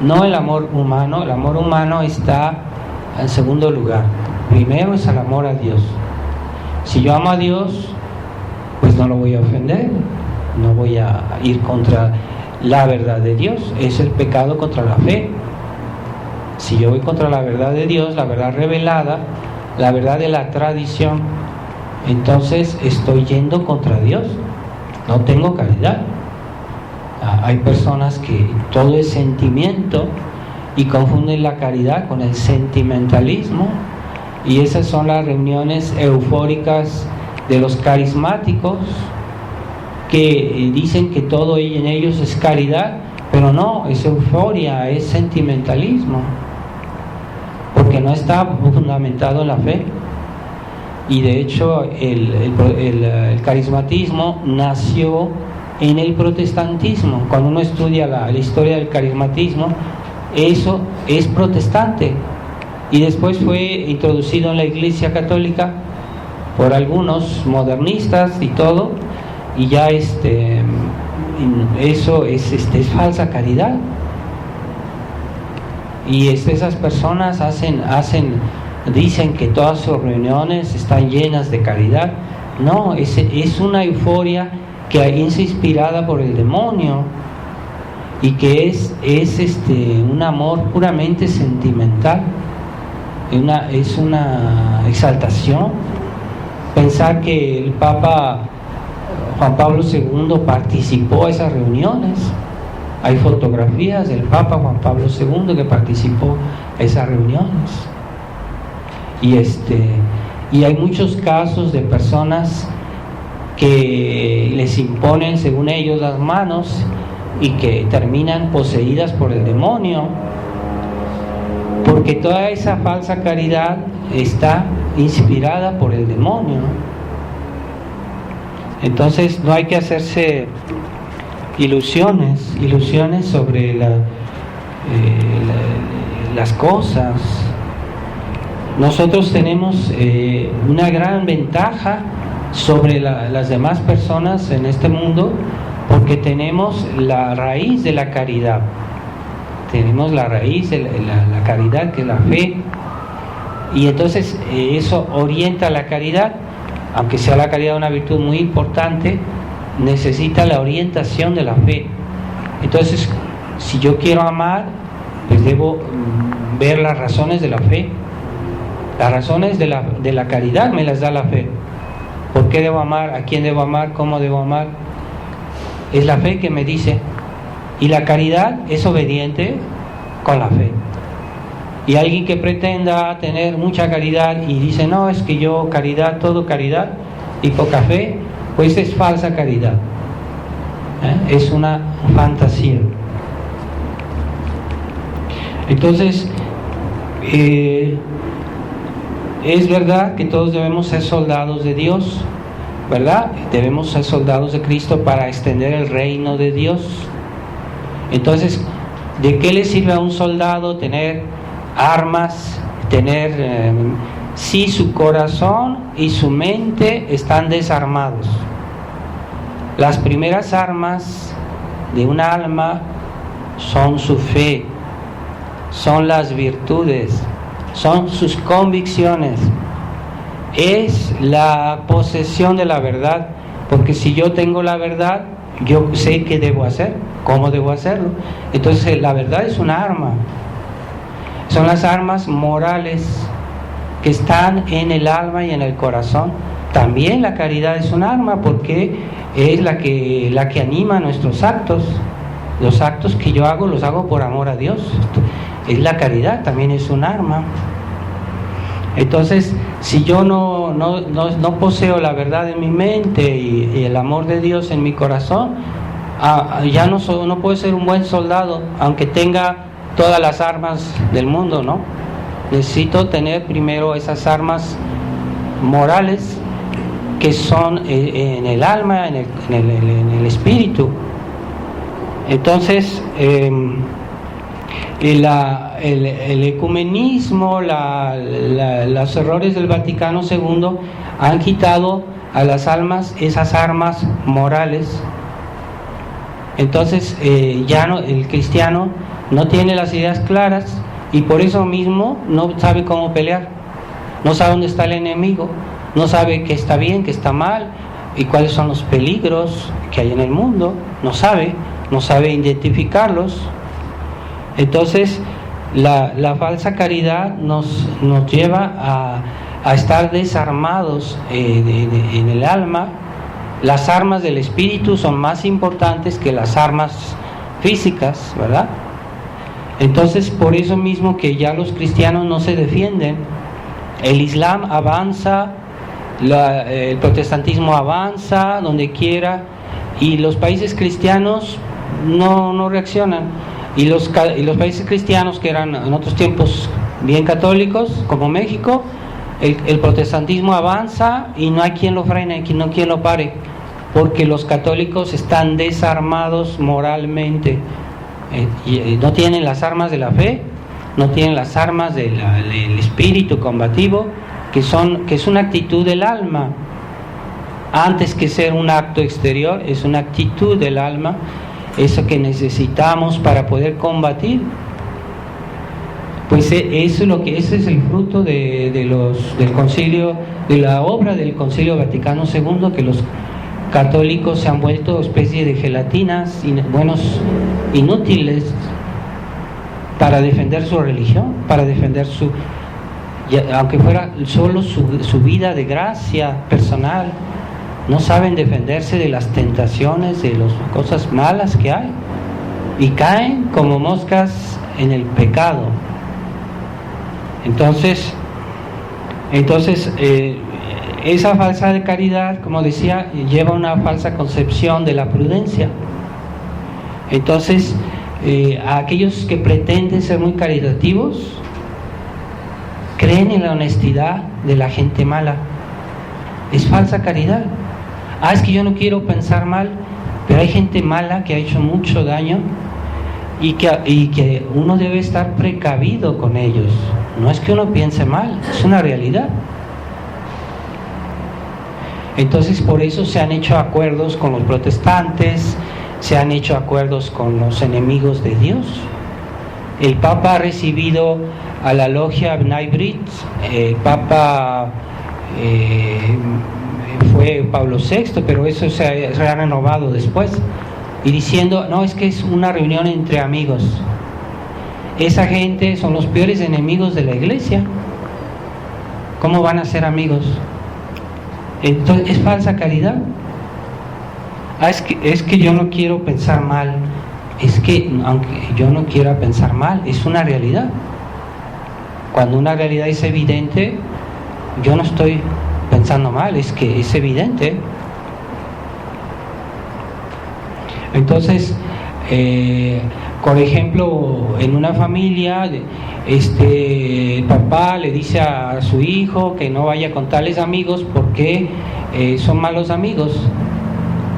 no el amor humano. El amor humano está en segundo lugar. Primero es el amor a Dios. Si yo amo a Dios, pues no lo voy a ofender, no voy a ir contra la verdad de Dios. Es el pecado contra la fe. Si yo voy contra la verdad de Dios, la verdad revelada, la verdad de la tradición, entonces estoy yendo contra Dios. No tengo caridad. Hay personas que todo es sentimiento y confunden la caridad con el sentimentalismo, y esas son las reuniones eufóricas de los carismáticos, que dicen que todo en ellos es caridad, pero no, es euforia, es sentimentalismo, porque no está fundamentado en la fe. Y de hecho el carismatismo nació en el protestantismo. Cuando uno estudia la historia del carismatismo, eso es protestante, y después fue introducido en la Iglesia Católica por algunos modernistas y todo, y ya eso es falsa caridad. Y esas personas dicen que todas sus reuniones están llenas de caridad. No, es una euforia que es inspirada por el demonio, y que es un amor puramente sentimental. Es una exaltación. Pensar que el Papa Juan Pablo II participó a esas reuniones. Hay fotografías del Papa Juan Pablo II que participó a esas reuniones. Y hay muchos casos de personas que les imponen, según ellos, las manos, y que terminan poseídas por el demonio, porque toda esa falsa caridad está inspirada por el demonio. Entonces no hay que hacerse ilusiones sobre las cosas. Nosotros tenemos una gran ventaja sobre las demás personas en este mundo, porque tenemos la raíz de la caridad. Tenemos la raíz de la caridad, que es la fe, y entonces eso orienta la caridad. Aunque sea la caridad una virtud muy importante, necesita la orientación de la fe. Entonces, si yo quiero amar, pues debo ver las razones de la fe. Las razones de la caridad me las da la fe. ¿Por qué debo amar? ¿A quién debo amar? ¿Cómo debo amar? Es la fe que me dice. Y la caridad es obediente con la fe. Y alguien que pretenda tener mucha caridad y dice, no, es que yo caridad, todo caridad y poca fe, pues es falsa caridad. Es una fantasía. Entonces, es verdad que todos debemos ser soldados de Dios, ¿verdad? Debemos ser soldados de Cristo para extender el reino de Dios. Entonces, ¿de qué le sirve a un soldado tener armas, tener si su corazón y su mente están desarmados? Las primeras armas de un alma son su fe, son las virtudes, son sus convicciones, es la posesión de la verdad, porque si yo tengo la verdad, yo sé qué debo hacer, cómo debo hacerlo. Entonces la verdad es una arma. Son las armas morales que están en el alma y en el corazón. También la caridad es un arma porque es la que anima nuestros actos. Los actos que yo hago los hago por amor a Dios. Es la caridad, también es un arma. Entonces, si yo no poseo la verdad en mi mente y el amor de Dios en mi corazón, ya no puedo ser un buen soldado, aunque tenga todas las armas del mundo, ¿no? Necesito tener primero esas armas morales que son en el alma, en el espíritu. Entonces, el ecumenismo, los errores del Vaticano II han quitado a las almas esas armas morales. Entonces el cristiano no tiene las ideas claras y por eso mismo no sabe cómo pelear, no sabe dónde está el enemigo, no sabe qué está bien, qué está mal y cuáles son los peligros que hay en el mundo, no sabe identificarlos. Entonces la falsa caridad nos lleva a estar desarmados en el alma. Las armas del espíritu son más importantes que las armas físicas, ¿verdad? Entonces por eso mismo que ya los cristianos no se defienden. El Islam avanza, el protestantismo avanza donde quiera y los países cristianos no reaccionan. Y los países cristianos que eran en otros tiempos bien católicos, como México, el protestantismo avanza y no hay quien lo frene, no hay quien lo pare, porque los católicos están desarmados moralmente, no tienen las armas de la fe, no tienen las armas del espíritu combativo, que es una actitud del alma, antes que ser un acto exterior, es una actitud del alma. Eso que necesitamos para poder combatir, pues ese es el fruto del concilio, de la obra del Concilio Vaticano II, que los católicos se han vuelto especie de gelatinas, inútiles para defender su religión, para defender aunque fuera solo su vida de gracia personal. No saben defenderse de las tentaciones, de las cosas malas que hay, y caen como moscas en el pecado. Entonces esa falsa caridad, como decía, lleva una falsa concepción de la prudencia. Entonces a aquellos que pretenden ser muy caritativos creen en la honestidad de la gente mala. Es falsa caridad. Es que yo no quiero pensar mal, pero hay gente mala que ha hecho mucho daño y que uno debe estar precavido con ellos. No es que uno piense mal, es una realidad. Entonces por eso se han hecho acuerdos con los protestantes, se han hecho acuerdos con los enemigos de Dios. El Papa ha recibido a la logia B'nai B'rith, el Papa fue Pablo VI, pero eso se ha renovado después, y diciendo, no, es que es una reunión entre amigos. Esa gente son los peores enemigos de la iglesia. ¿cómo van a ser amigos? Entonces, ¿es falsa caridad? Es que yo no quiero pensar mal. Es que aunque yo no quiera pensar mal, es una realidad. Cuando una realidad es evidente, yo no estoy pensando mal, es que es evidente. Entonces, por ejemplo, en una familia, el papá le dice a su hijo que no vaya con tales amigos porque son malos amigos.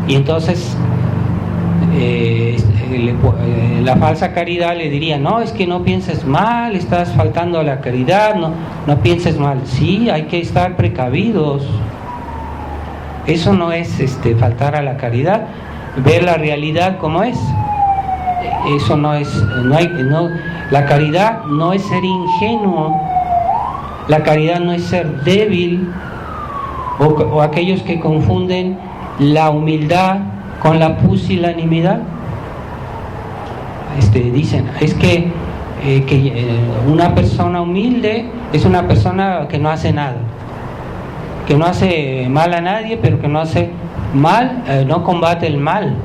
Y entonces la falsa caridad le diría, no, es que no pienses mal, estás faltando a la caridad, no pienses mal. Sí, hay que estar precavidos. Eso no es faltar a la caridad, ver la realidad como es. Eso no es, la caridad no es ser ingenuo, la caridad no es ser débil, o aquellos que confunden la humildad con la pusilanimidad. Dicen, es que una persona humilde es una persona que no hace nada, que no hace mal a nadie, pero que no hace mal, no combate el mal.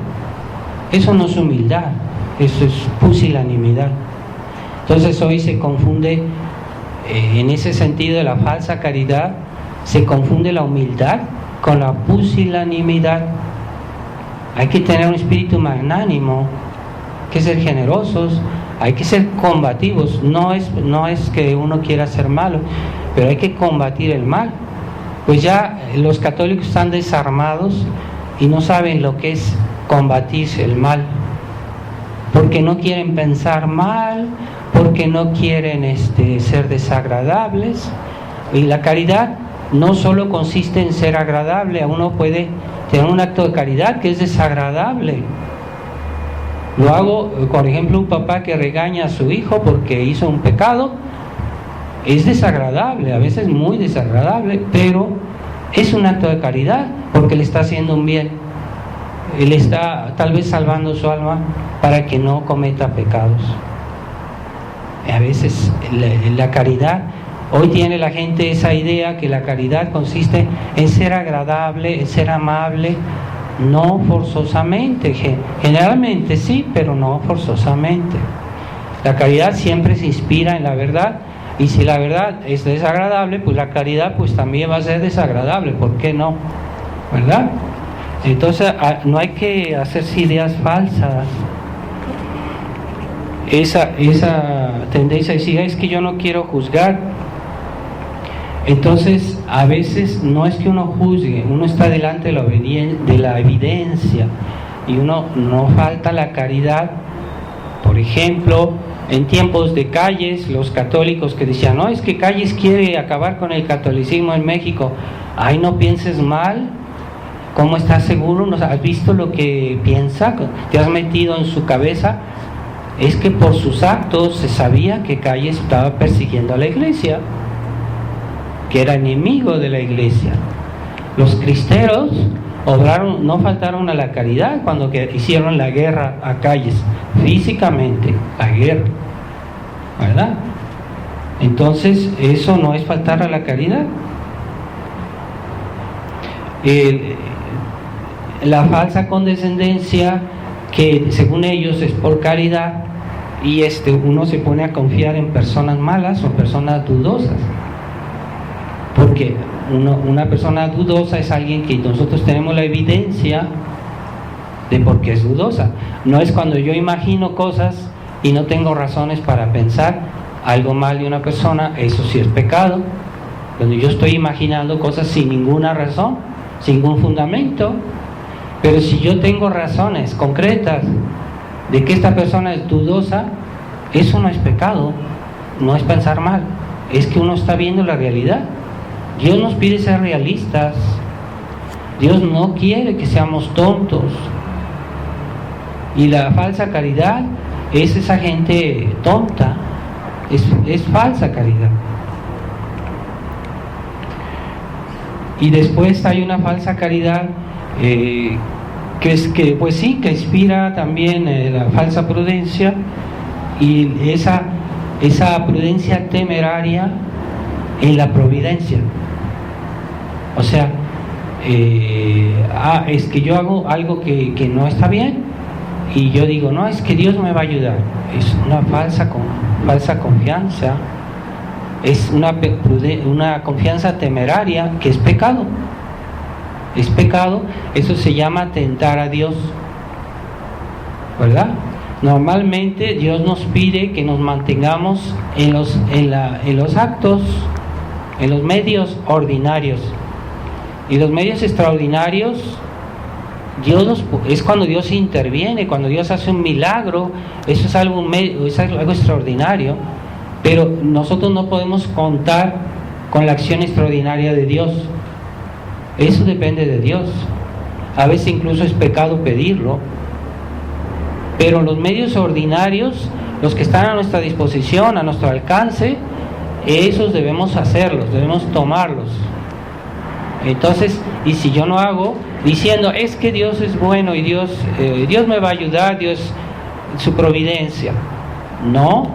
Eso no es humildad, eso es pusilanimidad. Entonces hoy se confunde, en ese sentido de la falsa caridad, se confunde la humildad con la pusilanimidad. Hay que tener un espíritu magnánimo, hay que ser generosos, hay que ser combativos. No es que uno quiera ser malo, pero hay que combatir el mal. Pues ya los católicos están desarmados y no saben lo que es combatir el mal, porque no quieren pensar mal, porque no quieren ser desagradables. Y la caridad no solo consiste en ser agradable, uno puede tener un acto de caridad que es desagradable. Lo hago, por ejemplo, un papá que regaña a su hijo porque hizo un pecado, es desagradable, a veces muy desagradable, pero es un acto de caridad porque le está haciendo un bien. Él está tal vez salvando su alma para que no cometa pecados. A veces la caridad, hoy tiene la gente esa idea que la caridad consiste en ser agradable, en ser amable, no forzosamente, generalmente sí, pero no forzosamente. La caridad siempre se inspira en la verdad, y si la verdad es desagradable, pues la caridad pues también va a ser desagradable, ¿por qué no? ¿Verdad? Entonces no hay que hacerse ideas falsas. Esa tendencia de decir, es que yo no quiero juzgar. Entonces a veces no es que uno juzgue, uno está delante de la evidencia, y uno no falta la caridad. Por ejemplo, en tiempos de Calles, los católicos que decían, no, es que Calles quiere acabar con el catolicismo en México. Ay, no pienses mal. ¿Cómo estás seguro? ¿No has visto lo que piensa? ¿Te has metido en su cabeza? Es que por sus actos se sabía que Calles estaba persiguiendo a la iglesia, que era enemigo de la iglesia. Los cristeros obraron, no faltaron a la caridad cuando hicieron la guerra a Calles, físicamente, la guerra, ¿verdad? Entonces, eso no es faltar a la caridad. La falsa condescendencia, que según ellos es por caridad, y uno se pone a confiar en personas malas o personas dudosas, porque una persona dudosa es alguien que nosotros tenemos la evidencia de por qué es dudosa. No es cuando yo imagino cosas y no tengo razones para pensar algo mal de una persona, eso sí es pecado. Cuando yo estoy imaginando cosas sin ninguna razón, sin ningún fundamento. Pero si yo tengo razones concretas de que esta persona es dudosa, eso no es pecado, no es pensar mal, es que uno está viendo la realidad. Dios nos pide ser realistas, Dios no quiere que seamos tontos. Y la falsa caridad es esa gente tonta, es falsa caridad. Y después hay una falsa caridad que pues sí, que inspira también la falsa prudencia, y esa prudencia temeraria en la providencia. O sea, es que yo hago algo que no está bien y yo digo, no, es que Dios me va a ayudar. Es una falsa confianza, es una confianza temeraria que es pecado. Es pecado, eso se llama tentar a Dios, ¿verdad? Normalmente Dios nos pide que nos mantengamos en los actos, en los medios ordinarios. Y los medios extraordinarios, es cuando Dios interviene, cuando Dios hace un milagro, eso es algo extraordinario. Pero nosotros no podemos contar con la acción extraordinaria de Dios. Eso depende de Dios. A veces incluso es pecado pedirlo. Pero los medios ordinarios, los que están a nuestra disposición, a nuestro alcance, esos debemos hacerlos, debemos tomarlos. Entonces, y si yo no hago, diciendo, es que Dios es bueno y Dios me va a ayudar, Dios, su providencia. No,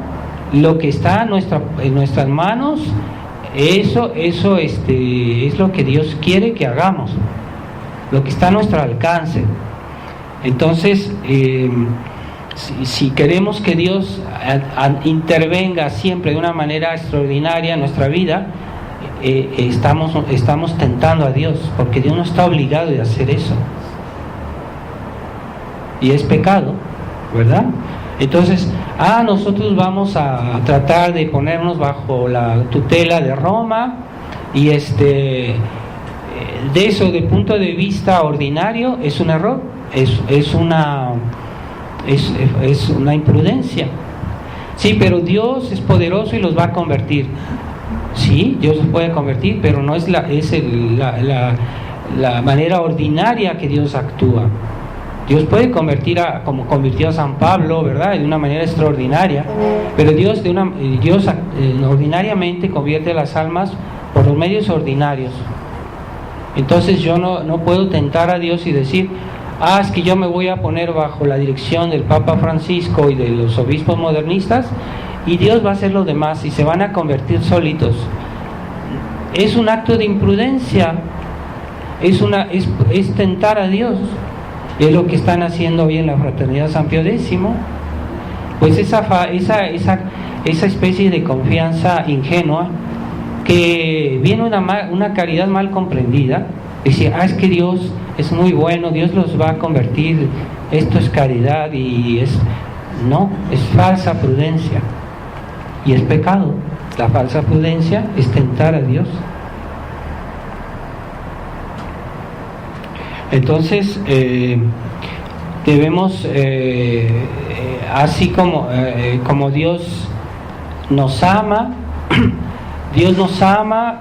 lo que está en nuestras manos, eso es lo que Dios quiere que hagamos, lo que está a nuestro alcance. Entonces, si queremos que Dios intervenga siempre de una manera extraordinaria en nuestra vida, estamos tentando a Dios, porque Dios no está obligado a hacer eso, y es pecado, ¿verdad? Entonces, nosotros vamos a tratar de ponernos bajo la tutela de Roma, y de eso, de punto de vista ordinario, es un error, es una imprudencia. Sí, pero Dios es poderoso y los va a convertir. Sí, Dios los puede convertir, pero no es la manera ordinaria que Dios actúa. Dios puede convertir como convirtió a San Pablo, ¿verdad?, de una manera extraordinaria, pero Dios ordinariamente convierte las almas por los medios ordinarios. Entonces yo no puedo tentar a Dios y decir, es que yo me voy a poner bajo la dirección del Papa Francisco y de los obispos modernistas y Dios va a hacer lo demás y se van a convertir solitos. Es un acto de imprudencia, es tentar a Dios. Es lo que están haciendo hoy en la Fraternidad San Pío X. Pues esa especie de confianza ingenua, que viene una caridad mal comprendida, decir, es que Dios es muy bueno, Dios los va a convertir, esto es caridad, y es falsa prudencia y es pecado. La falsa prudencia es tentar a Dios. Entonces debemos, así como Dios nos ama,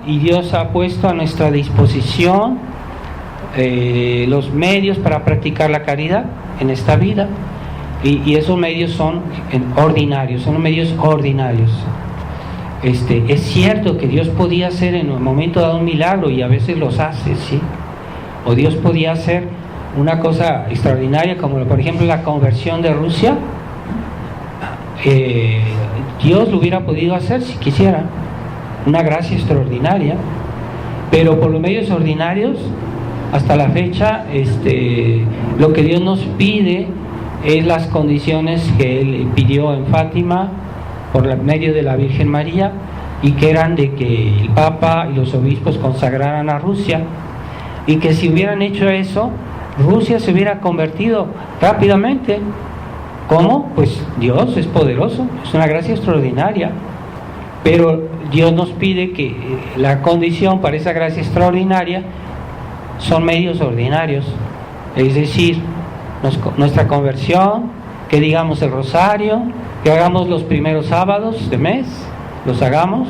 y Dios ha puesto a nuestra disposición los medios para practicar la caridad en esta vida, y esos medios son medios ordinarios. Es cierto que Dios podía hacer en un momento dado un milagro, y a veces los hace, ¿sí? O Dios podía hacer una cosa extraordinaria, como por ejemplo la conversión de Rusia. Dios lo hubiera podido hacer si quisiera, una gracia extraordinaria, pero por los medios ordinarios, hasta la fecha, lo que Dios nos pide es las condiciones que Él pidió en Fátima por medio de la Virgen María, y que eran de que el Papa y los obispos consagraran a Rusia, y que si hubieran hecho eso, Rusia se hubiera convertido rápidamente. ¿Cómo? Pues Dios es poderoso, es una gracia extraordinaria, pero Dios nos pide que la condición para esa gracia extraordinaria son medios ordinarios, es decir, nuestra conversión, que digamos el rosario, que hagamos los primeros sábados de mes, los hagamos,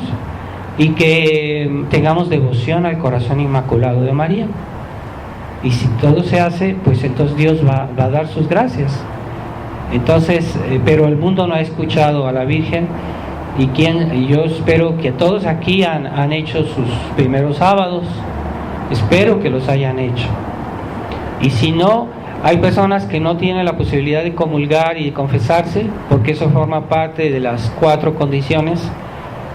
y que tengamos devoción al corazón inmaculado de María. Y si todo se hace, pues entonces Dios va a dar sus gracias. Entonces, pero el mundo no ha escuchado a la Virgen, y yo espero que todos aquí han hecho sus primeros sábados, espero que los hayan hecho. Y si no, hay personas que no tienen la posibilidad de comulgar y de confesarse, porque eso forma parte de las 4 condiciones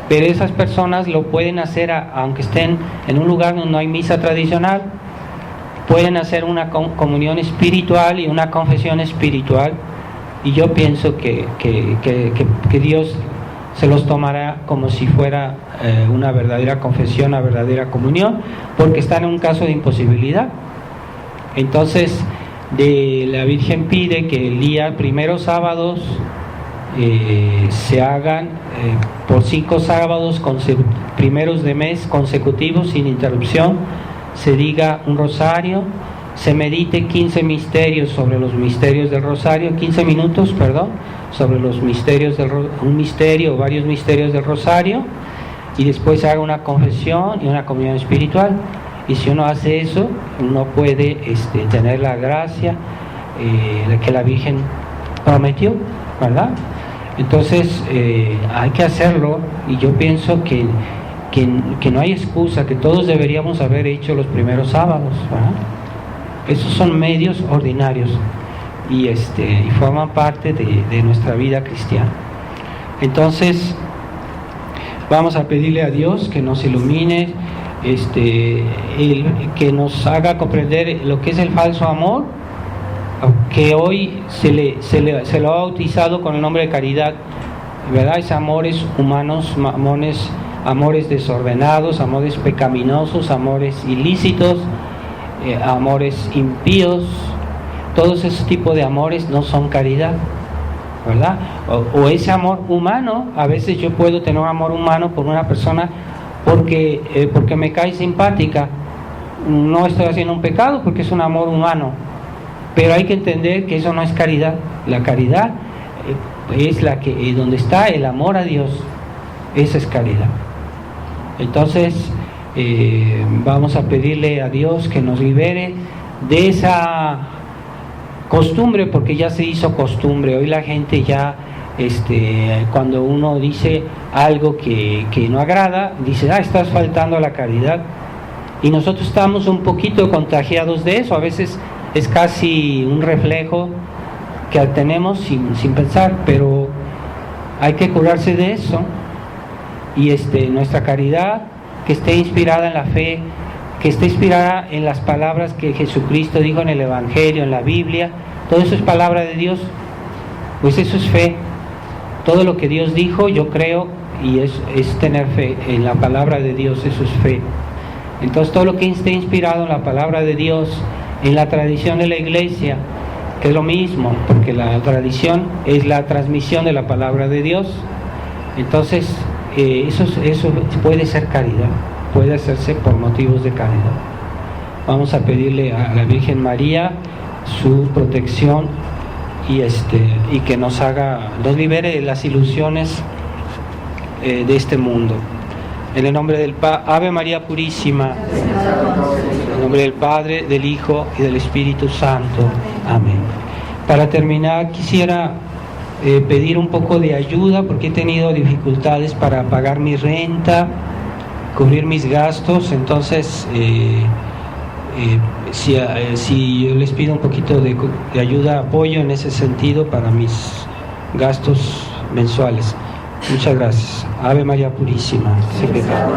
pero esas personas lo pueden hacer aunque estén en un lugar donde no hay misa tradicional, pueden hacer una comunión espiritual y una confesión espiritual, y yo pienso que Dios se los tomará como si fuera una verdadera confesión, una verdadera comunión, porque están en un caso de imposibilidad. Entonces, la Virgen pide que el día primeros sábados se hagan por 5 sábados primeros de mes consecutivos sin interrupción, se diga un rosario, se medite 15 misterios sobre los misterios del rosario, 15 minutos, perdón, sobre los misterios un misterio o varios misterios del rosario, y después se haga una confesión y una comunión espiritual. Y si uno hace eso, uno puede tener la gracia que la Virgen prometió, ¿verdad? Entonces hay que hacerlo, y yo pienso que no hay excusa, que todos deberíamos haber hecho los primeros sábados, ¿verdad? Esos son medios ordinarios y forman parte de nuestra vida cristiana. Entonces vamos a pedirle a Dios que nos ilumine, que nos haga comprender lo que es el falso amor, que hoy se lo ha bautizado con el nombre de caridad, ¿verdad? Es amores humanos, amores desordenados, amores pecaminosos, amores ilícitos, amores impíos. Todos esos tipos de amores no son caridad, ¿verdad? O ese amor humano. A veces yo puedo tener un amor humano por una persona porque me cae simpática. No estoy haciendo un pecado porque es un amor humano, pero hay que entender que eso no es caridad. La caridad es la que donde está el amor a Dios, esa es caridad. Entonces vamos a pedirle a Dios que nos libere de esa costumbre, porque ya se hizo costumbre. Hoy la gente ya cuando uno dice algo que no agrada, dice, estás faltando a la caridad, y nosotros estamos un poquito contagiados de eso. A veces es casi un reflejo que tenemos sin pensar, pero hay que curarse de eso. Y nuestra caridad, que esté inspirada en la fe, que esté inspirada en las palabras que Jesucristo dijo en el Evangelio, en la Biblia. Todo eso es palabra de Dios, pues eso es fe. Todo lo que Dios dijo, yo creo, y es tener fe en la palabra de Dios, eso es fe. Entonces todo lo que esté inspirado en la palabra de Dios, en la tradición de la Iglesia, que es lo mismo, porque la tradición es la transmisión de la palabra de Dios. Entonces eso puede ser caridad, puede hacerse por motivos de caridad. Vamos a pedirle a la Virgen María su protección y que nos libere de las ilusiones de este mundo. En el nombre del Ave María Purísima, en el nombre del Padre, del Hijo y del Espíritu Santo. Amén. Para terminar, quisiera pedir un poco de ayuda, porque he tenido dificultades para pagar mi renta, cubrir mis gastos. Entonces si yo les pido un poquito de ayuda, apoyo en ese sentido para mis gastos mensuales. Muchas gracias. Ave María Purísima, sin pecado.